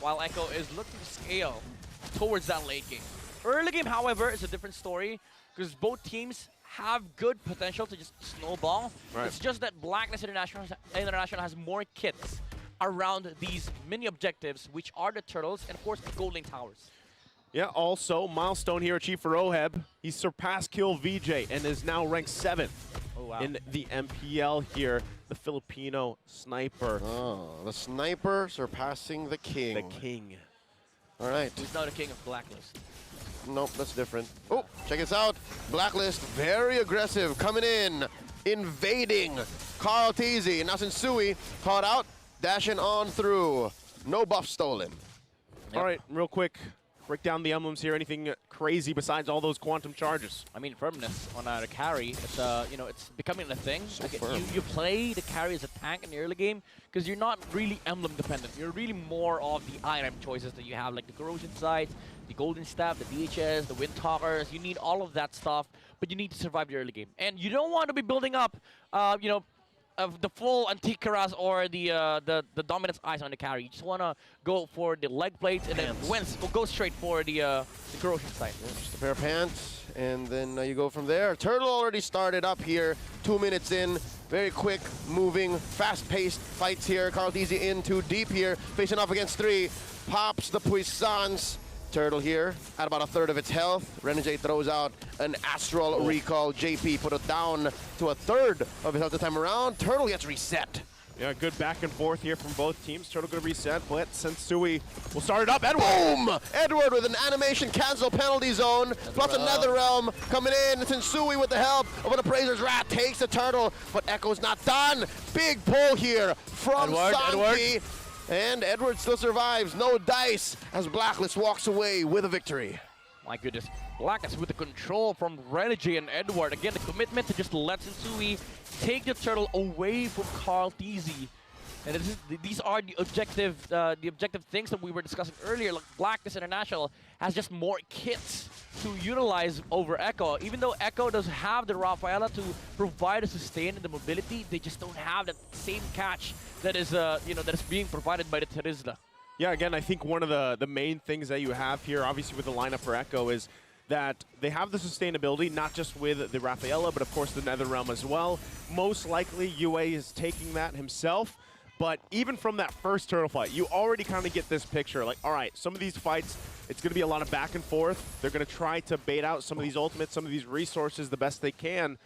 while Echo is looking to scale towards that late game. Early game, however, is a different story because both teams have good potential to just snowball. Right. It's just that BLACKLIST International has more kits around these mini objectives, which are the turtles and of course the gold lane towers. Yeah, also, milestone here achieved for Oheb. He surpassed Kill VJ and is now ranked 7th in the MPL here. The Filipino sniper. Oh, the sniper surpassing the king. The king. All right. Who's now the king of BLACKLIST? Nope, that's different. Oh, check this out. BLACKLIST, very aggressive, coming in, invading. Carl Teasy, and now Sensui caught out, dashing on through. No buff stolen. Yep. All right, real quick. Break down the emblems here. Anything crazy besides all those quantum charges? I mean, firmness on the carry. It's you know, it's becoming a thing. So you play the carry as a tank in the early game because you're not really emblem dependent. You're really more of the item choices that you have, like the corrosion sight, the golden staff, the DHS, the wind talkers. You need all of that stuff, but you need to survive the early game, and you don't want to be building up, you know, of the full antique Karas or the dominance eyes on the carry. You just want to go for the leg plates and then go straight for the corrosion sight. Yeah, just a pair of pants, and then you go from there. Turtle already started up here, 2 minutes in. Very quick, moving, fast-paced fights here. Carl Deasy in too deep here, facing off against 3. Pops the Puissance. Turtle here at about 1/3 of its health. Renegade throws out an Astral Recall. JP put it down to 1/3 of his health this time around. Turtle gets reset. Yeah, good back and forth here from both teams. Turtle going to reset, but Sensui will start it up. Edward! Boom! Edward with an animation cancel penalty zone. Plus another realm coming in. Sensui with the help of an Appraiser's Wrath takes the Turtle, but Echo's not done. Big pull here from Santi. And Edward still survives. No dice as BLACKLIST walks away with a victory. My goodness. BLACKLIST with the control from Renegade and Edward. Again, the commitment to just let Sensui take the turtle away from Carl Teasy. And these are the objective things that we were discussing earlier. Like BLACKLIST International has just more kits to utilize over Echo. Even though Echo does have the Rafaela to provide a sustain in the mobility, they just don't have that same catch that is you know, that is being provided by the Terizla. Yeah, again, I think one of the main things that you have here, obviously with the lineup for Echo, is that they have the sustainability, not just with the Rafaela, but of course the Netherrealm as well. Most likely, UA is taking that himself. But even from that first turtle fight, you already kind of get this picture. Like, all right, some of these fights, it's going to be a lot of back and forth. They're going to try to bait out some of these ultimates, some of these resources the best they can.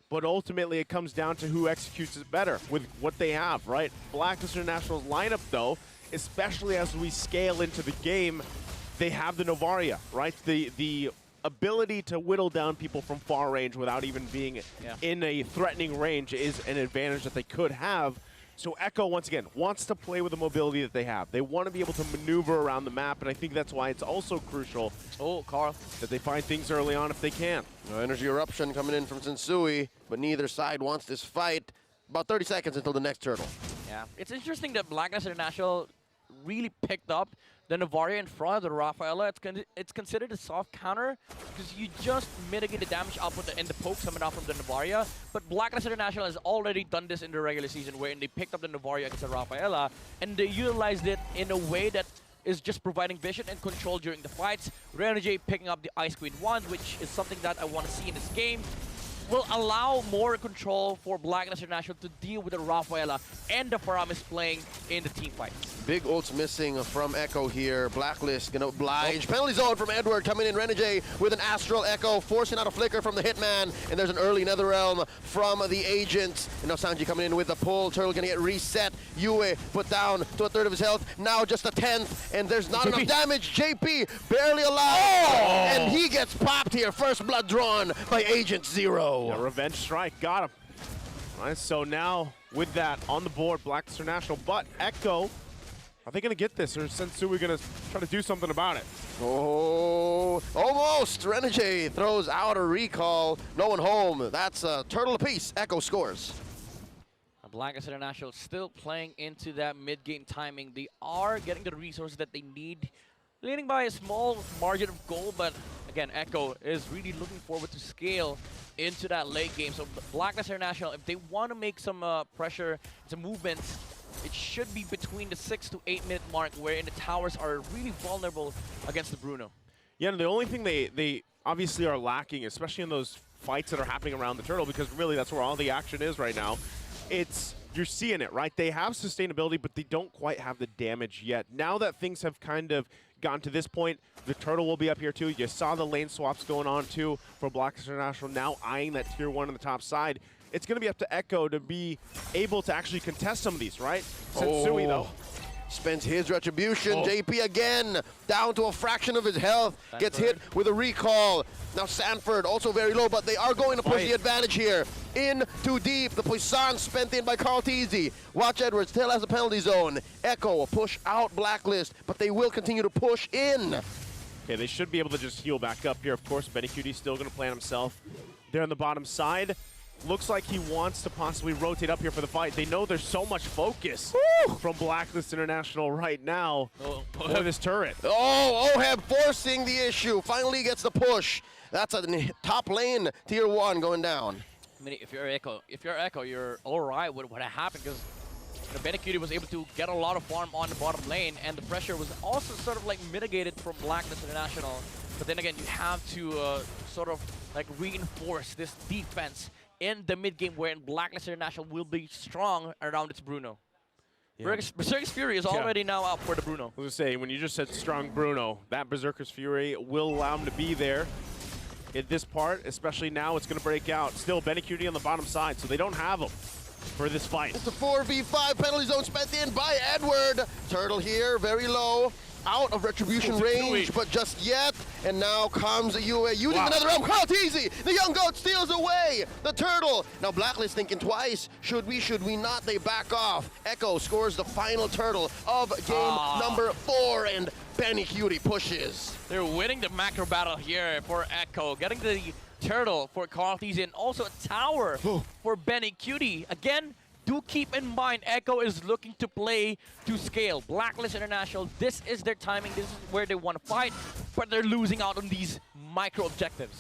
But ultimately, it comes down to who executes it better with what they have, right? BLACKLIST International's lineup, though, especially as we scale into the game, they have the Novaria, right? The ability to whittle down people from far range without even being in a threatening range is an advantage that they could have. So Echo, once again, wants to play with the mobility that they have. They want to be able to maneuver around the map, and I think that's why it's also crucial Carl, that they find things early on if they can. Energy Eruption coming in from Sensui, but neither side wants this fight. About 30 seconds until the next turtle. Yeah, it's interesting that BLACKLIST International really picked up the Novaria in front of the Rafaela. It's considered a soft counter because you just mitigate the damage output and the pokes coming out from the Novaria. But BLACKLIST International has already done this in the regular season wherein they picked up the Novaria against the Rafaela and they utilized it in a way that is just providing vision and control during the fights. Renegade picking up the Ice Queen wand, which is something that I want to see in this game. Will allow more control for BLACKLIST International to deal with the Rafaela and the Faramis playing in the team fights. Big ults missing from Echo here. BLACKLIST gonna oblige. Penalty zone from Edward coming in. Renegade with an Astral Echo, forcing out a flicker from the Hitman. And there's an early Netherrealm from the Agent. And now Sanji coming in with the pull. Turtle gonna get reset. Yue put down to 1/3 of his health. Now just a 10th. And there's not enough damage. JP barely alive. And he gets popped here. First blood drawn by Agent Zero. Yeah, revenge strike. Got him. All right, so now with that on the board, BLACKLIST International. But Echo, are they going to get this, or is Sensui going to try to do something about it? Oh, almost. Renegade throws out a recall. No one home. That's a turtle apiece. Echo scores. BLACKLIST International still playing into that mid-game timing. They are getting the resources that they need, leading by a small margin of goal, but again, Echo is really looking forward to scale into that late game. So BLACKLIST International, if they want to make some pressure, some movements, it should be between the 6 to 8 minute mark, wherein the towers are really vulnerable against the Bruno. Yeah, and the only thing they obviously are lacking, especially in those fights that are happening around the turtle, because really that's where all the action is right now, you're seeing it, right? They have sustainability, but they don't quite have the damage yet. Now that things have kind of gotten to this point, the turtle will be up here too. You saw the lane swaps going on too for BLACKLIST International, now eyeing that tier 1 on the top side. It's going to be up to Echo to be able to actually contest some of these, right? Sensui, though. Spends his retribution. JP again, down to a fraction of his health. Gets hit with a recall. Now Sanford also very low, but they are going to push the advantage here. In too deep. The Poisson spent in by Carl Teasy. Watch Edwards still has a penalty zone. Echo will push out BLACKLIST, but they will continue to push in. Okay, they should be able to just heal back up here. Of course, BennyQt still going to plant himself there on the bottom side. Looks like he wants to possibly rotate up here for the fight. They know there's so much focus from BLACKLIST International right now for this turret. Oh, Oheb forcing the issue. Finally gets the push. That's a top lane, tier 1 going down. I mean, if you're Echo, you're all right with what happened, because BennyQt was able to get a lot of farm on the bottom lane, and the pressure was also sort of like mitigated from BLACKLIST International. But then again, you have to sort of like reinforce this defense in the mid game, wherein BLACKLIST International will be strong around its Bruno. Yeah. Berserker's Fury is already now out for the Bruno. I was going to say, when you just said strong Bruno, that Berserker's Fury will allow him to be there in this part, especially now it's going to break out. Still, BennyQt on the bottom side, so they don't have him for this fight. It's a 4v5 penalty zone spent in by Edward. Turtle here, very low. Out of retribution range, but just yet. And now comes UA using another realm. Carl Teasy, the young goat steals away the turtle. Now BLACKLIST thinking twice. Should we not? They back off. Echo scores the final turtle of game number 4, and BennyQt pushes. They're winning the macro battle here for Echo, getting the turtle for Carl Teasy, and also a tower for BennyQt. Again, do keep in mind, Echo is looking to play to scale. BLACKLIST International, this is their timing. This is where they want to fight, but they're losing out on these micro objectives.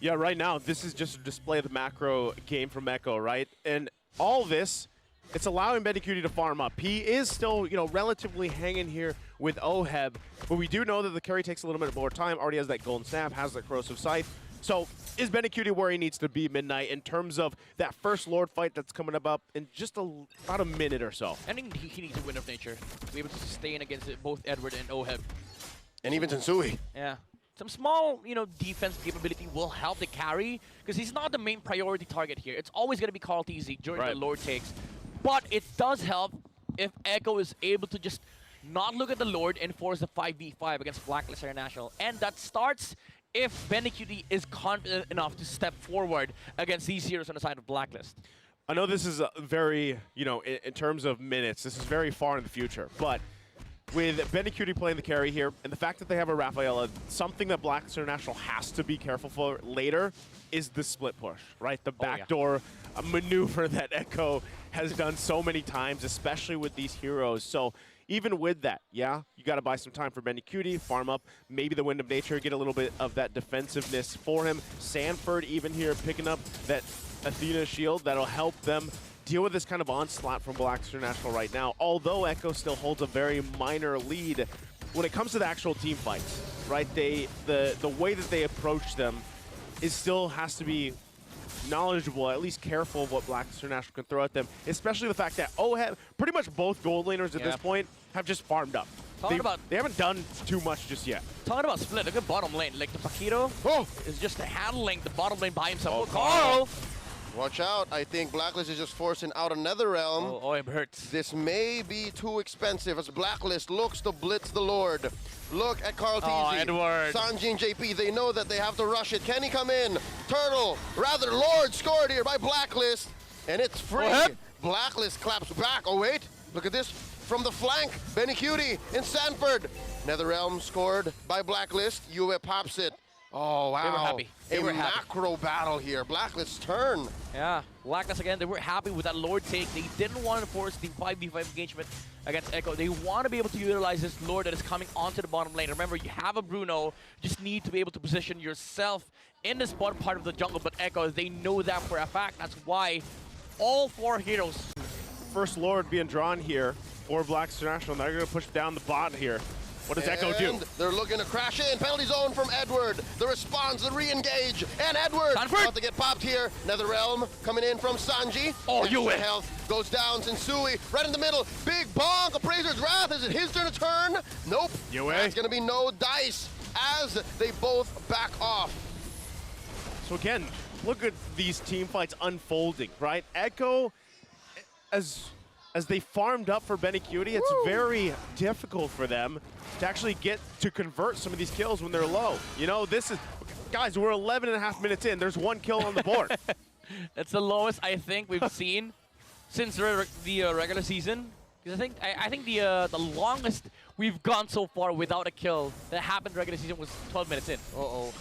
Yeah, right now, this is just a display of the macro game from Echo, right? And all this, it's allowing BennyQt to farm up. He is still, relatively hanging here with Oheb, but we do know that the carry takes a little bit more time. Already has that golden staff, has that corrosive scythe. So is BennyQt where he needs to be, Midnight, in terms of that first Lord fight that's coming up in just about a minute or so? I think he needs a Wind of Nature to be able to sustain against both Edward and Oheb. And even Sensui. Yeah. Some small, defense capability will help the carry, because he's not the main priority target here. It's always going to be Carl Teasy during the Lord takes. But it does help if Echo is able to just not look at the Lord and force the 5v5 against BLACKLIST International. And that starts if BennyQt is confident enough to step forward against these heroes on the side of BLACKLIST. I know this is a very, in terms of minutes, this is very far in the future, but with BennyQt playing the carry here, and the fact that they have a Rafaela, something that BLACKLIST International has to be careful for later is the split push, right? The backdoor maneuver that Echo has done so many times, especially with these heroes. So even with that, you got to buy some time for BennyQt, farm up, maybe the Wind of Nature, get a little bit of that defensiveness for him. Sanford even here picking up that Athena shield that'll help them deal with this kind of onslaught from BLACKLIST International right now, although Echo still holds a very minor lead when it comes to the actual team fights, right? The way that they approach them still has to be knowledgeable, at least careful of what BLACKLIST International can throw at them, especially the fact that pretty much both gold laners at this point have just farmed up. They haven't done too much just yet. Talking about split, look at bottom lane. Like the Paquito is just handling the bottom lane by himself. Carl! Watch out. I think BLACKLIST is just forcing out another realm. Oh, it hurts. This may be too expensive as BLACKLIST looks to blitz the Lord. Look at Carl Teasy. Edward. Sanji and JP, they know that they have to rush it. Can he come in? Lord scored here by BLACKLIST. And it's free. BLACKLIST claps back. Oh, wait. Look at this. From the flank, BennyQt and Sanford. NetherRealm scored by BLACKLIST. UA pops it. Oh, wow. They were happy. They were happy. Macro battle here. BLACKLIST's turn. Yeah, BLACKLIST again, they were happy with that Lord take. They didn't want to force the 5v5 engagement against Echo. They want to be able to utilize this Lord that is coming onto the bottom lane. Remember, you have a Bruno. You just need to be able to position yourself in this bottom part of the jungle. But Echo, they know that for a fact. That's why all 4 heroes first Lord being drawn here for Blacks International. They're going to push down the bot here. What does Echo do? They're looking to crash in. Penalty zone from Edward. The response, the re-engage. And Edward about to get popped here. NetherRealm coming in from Sanji. Oh, you win. Health goes down. Sensui right in the middle. Big bonk. Appraiser's Wrath. Is it his turn to turn? Nope. That's going to be no dice as they both back off. So again, look at these team fights unfolding, right? Echo, as they farmed up for Benecutie, it's very difficult for them to actually get to convert some of these kills when they're low. You know, this is, guys, we're 11 and a half minutes in. There's 1 kill on the board. That's the lowest I think we've seen since the regular season. Because I think the longest we've gone so far without a kill that happened regular season was 12 minutes in. Uh-oh.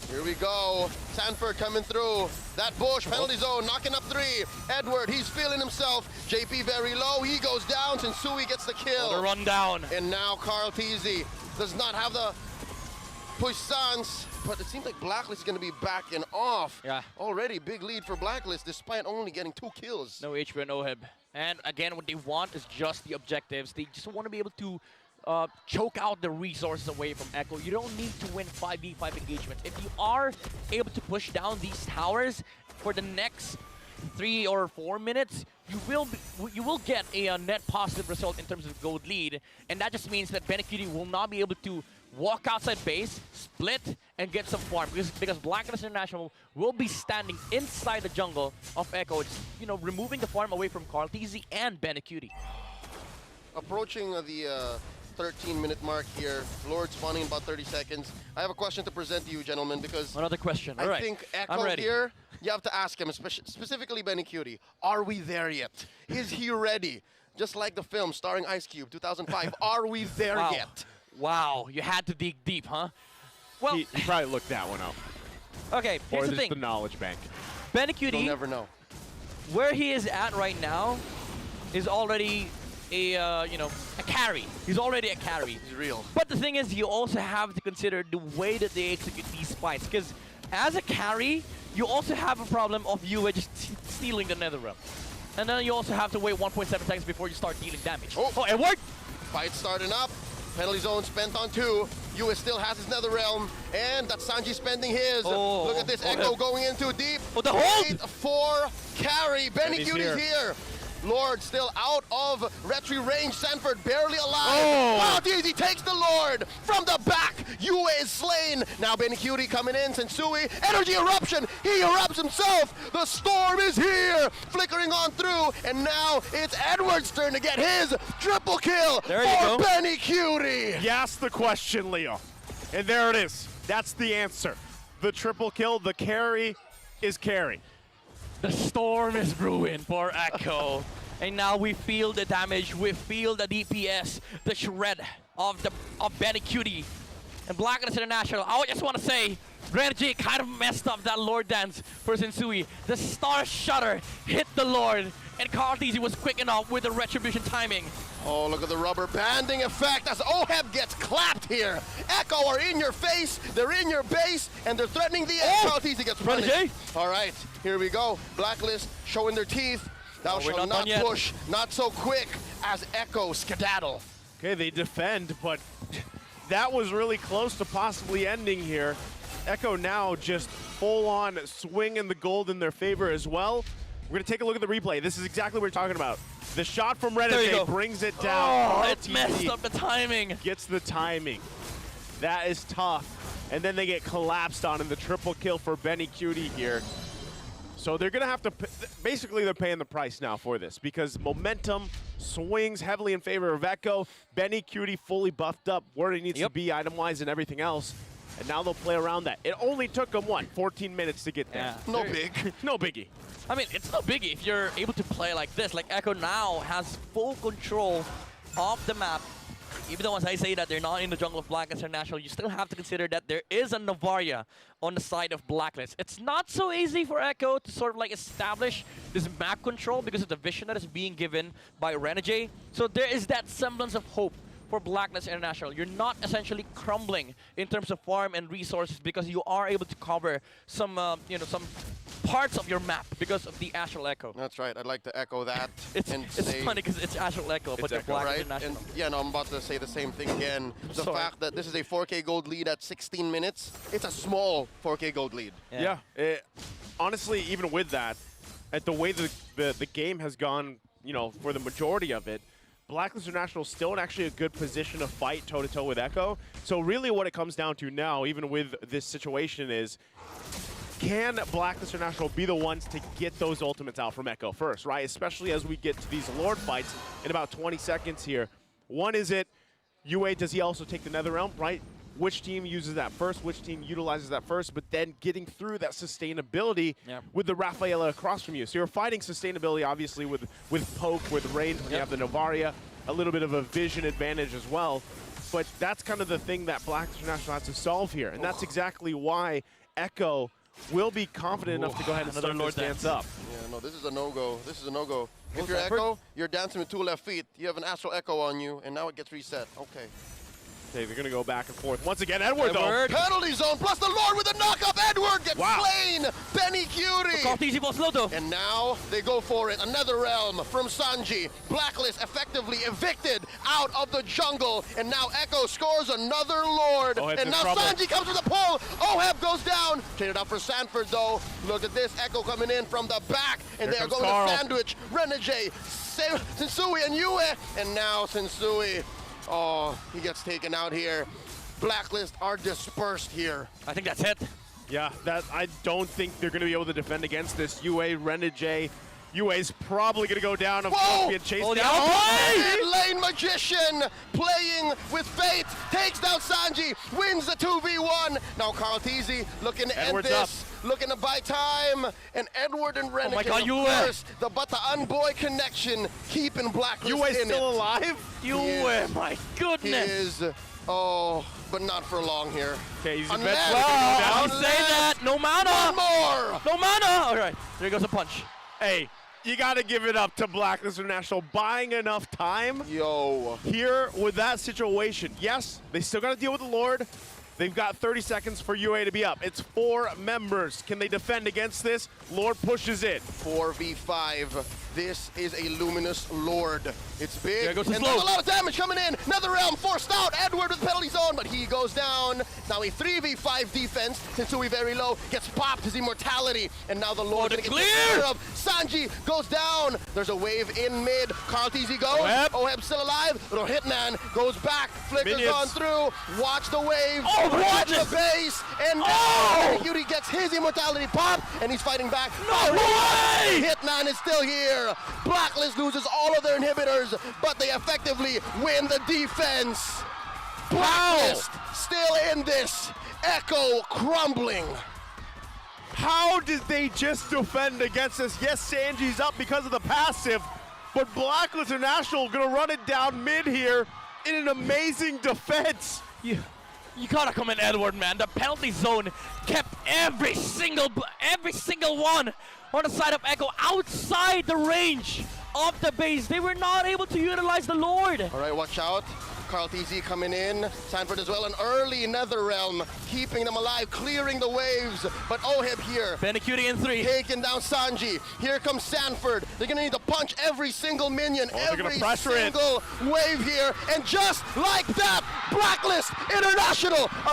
Here we go. Sanford coming through. That bush, penalty zone, knocking up 3. Edward, he's feeling himself. JP very low. He goes down. Sensui gets the kill. The run down. And now Carl Teasy does not have the puissance, but it seems like Blacklist is going to be backing off. Yeah. Already big lead for Blacklist despite only getting 2 kills. No HP, no HIB. And again, what they want is just the objectives. They just want to be able to choke out the resources away from Echo. You don't need to win 5v5 engagements. If you are able to push down these towers for the next 3 or 4 minutes, you will get a net positive result in terms of gold lead, and that just means that Benecutie will not be able to walk outside base, split, and get some farm because BLACKLIST International will be standing inside the jungle of Echo, just, you know, removing the farm away from Carl Teasy and Benecutie. Approaching the 13-minute mark here. Lord spawning in about 30 seconds. I have a question to present to you, gentlemen, because another question. I think Echo here, you have to ask him, specifically Benecutie, are we there yet? Is he ready? Just like the film starring Ice Cube, 2005, are we there yet? Wow, you had to dig deep, huh? Well, he probably looked that one up. Okay, here's the thing. The knowledge bank. Benecutie, You'll never know. Where he is at right now is already a carry. He's already a carry. He's real. But the thing is, you also have to consider the way that they execute these fights. Because as a carry, you also have a problem of you just stealing the NetherRealm. And then you also have to wait 1.7 seconds before you start dealing damage. Oh, it worked! Fight starting up. Penalty zone spent on 2. US still has his NetherRealm, and that's Sanji spending his. Look at this, Echo going in too deep. The hold! 8-4 carry. Benecutie's here. Lord still out of retry range. Sanford barely alive. Wow, Teasy takes the Lord from the back. UA is slain. Now Benecutie coming in. Sensui, energy eruption. He erupts himself. The storm is here. Flickering on through. And now it's Edward's turn to get his triple kill for Benecutie. You asked the question, Leo. And there it is. That's the answer. The triple kill, the carry is carry. The storm is brewing for Echo. And now we feel the damage, we feel the DPS, the shred of Benecutie. And BLACKLIST International, I just want to say, Renji kind of messed up that Lord dance for Sensui. The Star Shudder hit the Lord, and Carl Teasy was quick enough with the retribution timing. Oh, look at the rubber banding effect as Oheb gets clapped here. Echo are in your face, they're in your base, and they're threatening the end. Carl Teasy gets punished. All right, here we go. BLACKLIST showing their teeth. Thou shalt not push, not so quick as Echo skedaddle. Okay, they defend, but that was really close to possibly ending here. Echo now just full-on swinging the gold in their favor as well. We're going to take a look at the replay. This is exactly what we're talking about. The shot from Renegade brings it down. Oh, it's messed up the timing. Gets the timing. That is tough. And then they get collapsed on in the triple kill for Benecutie here. So they're going to have to, basically they're paying the price now for this because momentum swings heavily in favor of Echo. Benecutie fully buffed up where he needs to be item-wise and everything else. And now they'll play around that. It only took them, 14 minutes to get there. Yeah. No big. No biggie. I mean, it's no biggie if you're able to play like this. Like, Echo now has full control of the map. Even though as I say that they're not in the jungle of BLACKLIST International, you still have to consider that there is a Novaria on the side of BLACKLIST. It's not so easy for Echo to sort of like establish this map control because of the vision that is being given by Renegade. So there is that semblance of hope for Blacklist International. You're not essentially crumbling in terms of farm and resources because you are able to cover some, some parts of your map because of the Astral Echo. That's right. I'd like to echo that. It's funny because it's Astral Echo, but Echo, Blacklist Right? International. And yeah, no, I'm about to say the same thing again. The Sorry. fact that this is a 4K gold lead at 16 minutes, it's a small 4K gold lead. Yeah. Honestly, even with that, at the way the game has gone, for the majority of it, Blacklist International still in actually a good position to fight toe-to-toe with Echo. So really what it comes down to now, even with this situation, is can Blacklist International be the ones to get those ultimates out from Echo first, right? Especially as we get to these Lord fights in about 20 seconds here. One, is it UA, does he also take the Netherrealm, right? Which team uses that first, which team utilizes that first, but then getting through that sustainability with the Rafaela across from you. So you're fighting sustainability, obviously, with poke, with range, when you have the Novaria, a little bit of a vision advantage as well. But that's kind of the thing that Blacklist International has to solve here, and that's exactly why Echo will be confident enough to go ahead and start this dance up. Yeah, no, this is a no-go. This is a no-go. If you're effort. Echo, you're dancing with two left feet. You have an Astral Echo on you, and now it gets reset. Okay. Okay, they're going to go back and forth. Once again, Edward, though. Penalty zone, plus the Lord with a knock-up. Edward gets slain. Benny Curie. And now they go for it. Another realm from Sanji. Blacklist effectively evicted out of the jungle. And now Echo scores another Lord. And now Sanji comes with a pull. Oheb goes down. Traded out for Sanford, though. Look at this. Echo coming in from the back. And they are going to sandwich Renegade, Sensui, and Yue. And now Sensui. Oh, he gets taken out here. Blacklist are dispersed here. I think that's it. Yeah, I don't think they're going to be able to defend against this. UA, Renegade. UA's probably going to go down. Of course, being chased down. Mid-lane Magician playing with fate. Takes down Sanji. Wins the 2v1. Now Carl Teasy looking to end this. Looking to buy time. And Edward and Renegade. Oh my God, first. The Bata Boy connection keeping Blacklist UA's in still alive? UA, my goodness. He is. Oh, but not for long here. Okay, he's Unless- I'll say that. No mana. One more. No mana. All right, there goes a punch. Hey, you got to give it up to Blacklist International buying enough time here with that situation. Yes, they still got to deal with the Lord. They've got 30 seconds for UA to be up. It's 4 members. Can they defend against this? Lord pushes it. 4v5. This is a Luminous Lord. It's big, and there's a lot of damage coming in. Netherrealm forced out. Edward with penalty zone, but he goes down. Now a 3v5 defense. Sensui very low, gets popped his immortality, and now the Lord gonna get taken care of. Sanji goes down. There's a wave in mid. Carl Teasy goes. Oheb still alive. Little Hitman goes back. Flicker's gone through. Watch the wave. Watch the base. And now Yuri gets his immortality pop, and he's fighting back. No way! Hitman is still here. Blacklist loses all of their inhibitors, but they effectively win the defense. Blacklist still in this. Echo crumbling. How did they just defend against this? Yes, Sanji's up because of the passive, but Blacklist International gonna run it down mid here in an amazing defense. You gotta come in, Edward, man. The penalty zone kept every single one on the side of Echo outside the range of the base. They were not able to utilize the Lord. All right, watch out. Carl TZ coming in. Sanford as well, an early Netherrealm, keeping them alive, clearing the waves. But Oheb here. Benecuti in 3. Taking down Sanji. Here comes Sanford. They're going to need to punch every single minion, every single wave here. And just like that, Blacklist International are